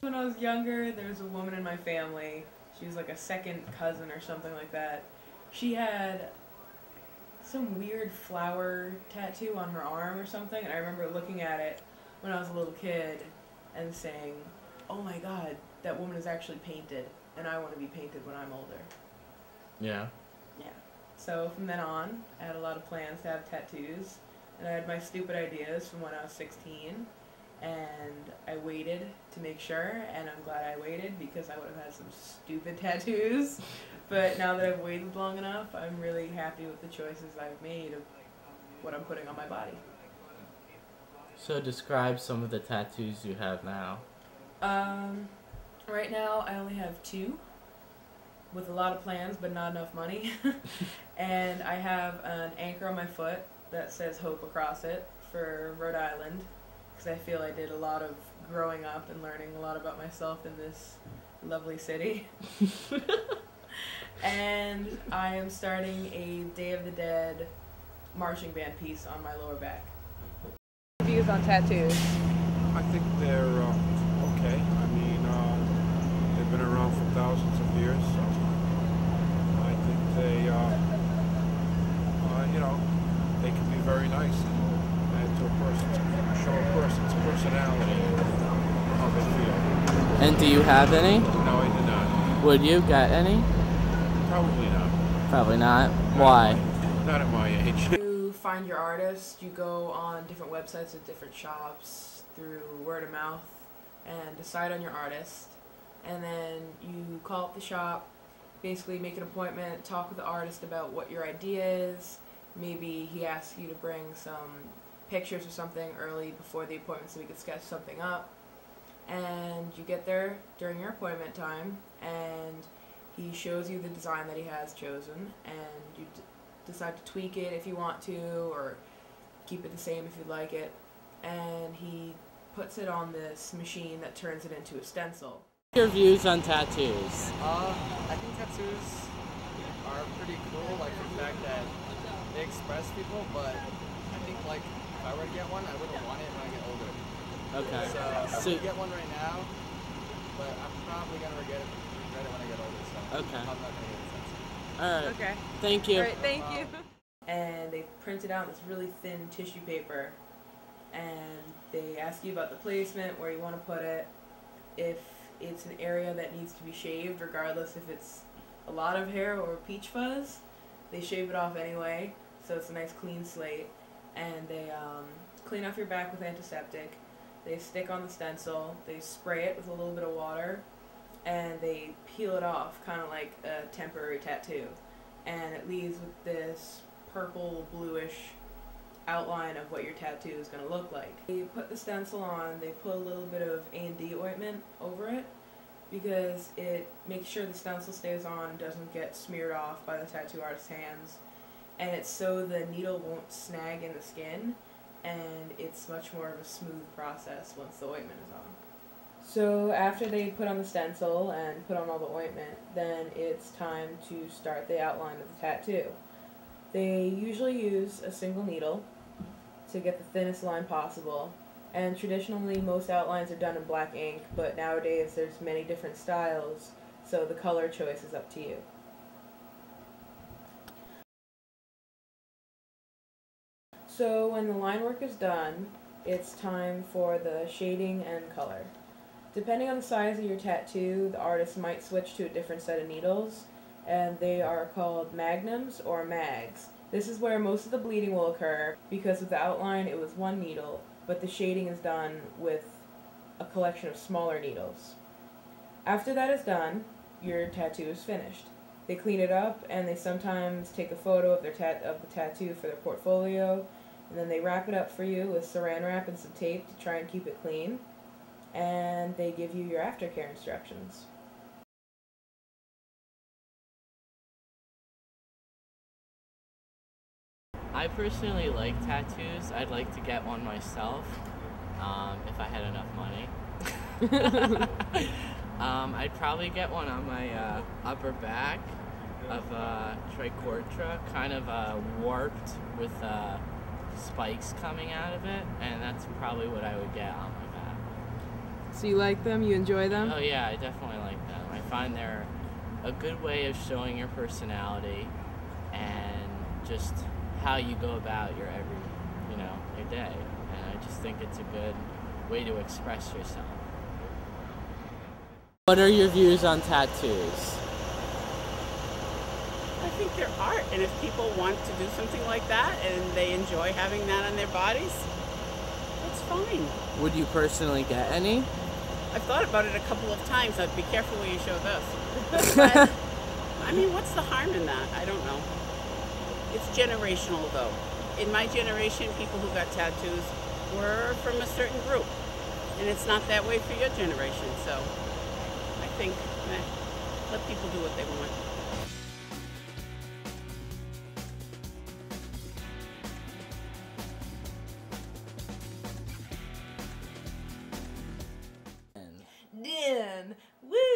When I was younger, there was a woman in my family. She was like a second cousin or something like that. She had some weird flower tattoo on her arm or something, and I remember looking at it when I was a little kid and saying, oh my god, that woman is actually painted, and I want to be painted when I'm older. Yeah. Yeah. So from then on, I had a lot of plans to have tattoos, and I had my stupid ideas from when I was 16, and I waited to make sure, and I'm glad I waited because I would have had some stupid tattoos. But now that I've waited long enough, I'm really happy with the choices I've made of what I'm putting on my body. So describe some of the tattoos you have now. Right now I only have 2, with a lot of plans but not enough money. And I have an anchor on my foot that says Hope across it for Rhode Island, because I feel I did a lot of growing up and learning a lot about myself in this lovely city. And I am starting a Day of the Dead marching band piece on my lower back. Views on tattoos. I think they're okay. I mean, they've been around for thousands of years, so I think they, they can be very nice and add to a person's, show a person's personality, how they feel. And do you have any? No, I did not. Would you get any? Probably not. Probably not. Why? Not at my age. To find your artist, you go on different websites at different shops through word of mouth and decide on your artist. And then you call up the shop, basically make an appointment, talk with the artist about what your idea is. Maybe he asks you to bring some pictures or something early before the appointment so we could sketch something up. And you get there during your appointment time, and he shows you the design that he has chosen, and you decide to tweak it if you want to, or keep it the same if you'd like it. And he puts it on this machine that turns it into a stencil. Your views on tattoos? I think tattoos are pretty cool, like the fact that they express people, but I think like if I were to get one, I wouldn't want it when I get older. Okay. So I would get one right now, but I'm probably gonna regret it when I get older. So Okay. I'm not gonna get it since. Alright. Okay. Thank you. Alright, thank you. And they print it out in this really thin tissue paper, and they ask you about the placement, where you want to put it, if it's an area that needs to be shaved, regardless if it's a lot of hair or peach fuzz, they shave it off anyway, so it's a nice clean slate. And they clean off your back with antiseptic, they stick on the stencil, they spray it with a little bit of water, and they peel it off, kind of like a temporary tattoo. And it leaves with this purple, bluish outline of what your tattoo is going to look like. They put the stencil on, they put a little bit of A&D ointment over it, because it makes sure the stencil stays on and doesn't get smeared off by the tattoo artist's hands. And it's so the needle won't snag in the skin, and it's much more of a smooth process once the ointment is on. So after they put on the stencil and put on all the ointment, then it's time to start the outline of the tattoo. They usually use a single needle to get the thinnest line possible, and traditionally most outlines are done in black ink, but nowadays there's many different styles, so the color choice is up to you. So when the line work is done, it's time for the shading and color. Depending on the size of your tattoo, the artist might switch to a different set of needles, and they are called magnums or mags. This is where most of the bleeding will occur, because with the outline it was one needle, but the shading is done with a collection of smaller needles. After that is done, your tattoo is finished. They clean it up, and they sometimes take a photo of the tattoo for their portfolio, and then they wrap it up for you with saran wrap and some tape to try and keep it clean, and they give you your aftercare instructions. I personally like tattoos. I'd like to get one myself, if I had enough money. I'd probably get one on my upper back of trichortra, kind of warped with spikes coming out of it, and that's probably what I would get on my back. So you like them? You enjoy them? Oh yeah, I definitely like them. I find they're a good way of showing your personality and just how you go about your your day. And I just think it's a good way to express yourself. What are your views on tattoos? I think they're art, and if people want to do something like that and they enjoy having that on their bodies, it's fine. Would you personally get any? I've thought about it a couple of times. I'd be careful when you show this. But, I mean, what's the harm in that? I don't know. It's generational, though. In my generation, people who got tattoos were from a certain group, and it's not that way for your generation. So I think, let people do what they want. Dan, woo!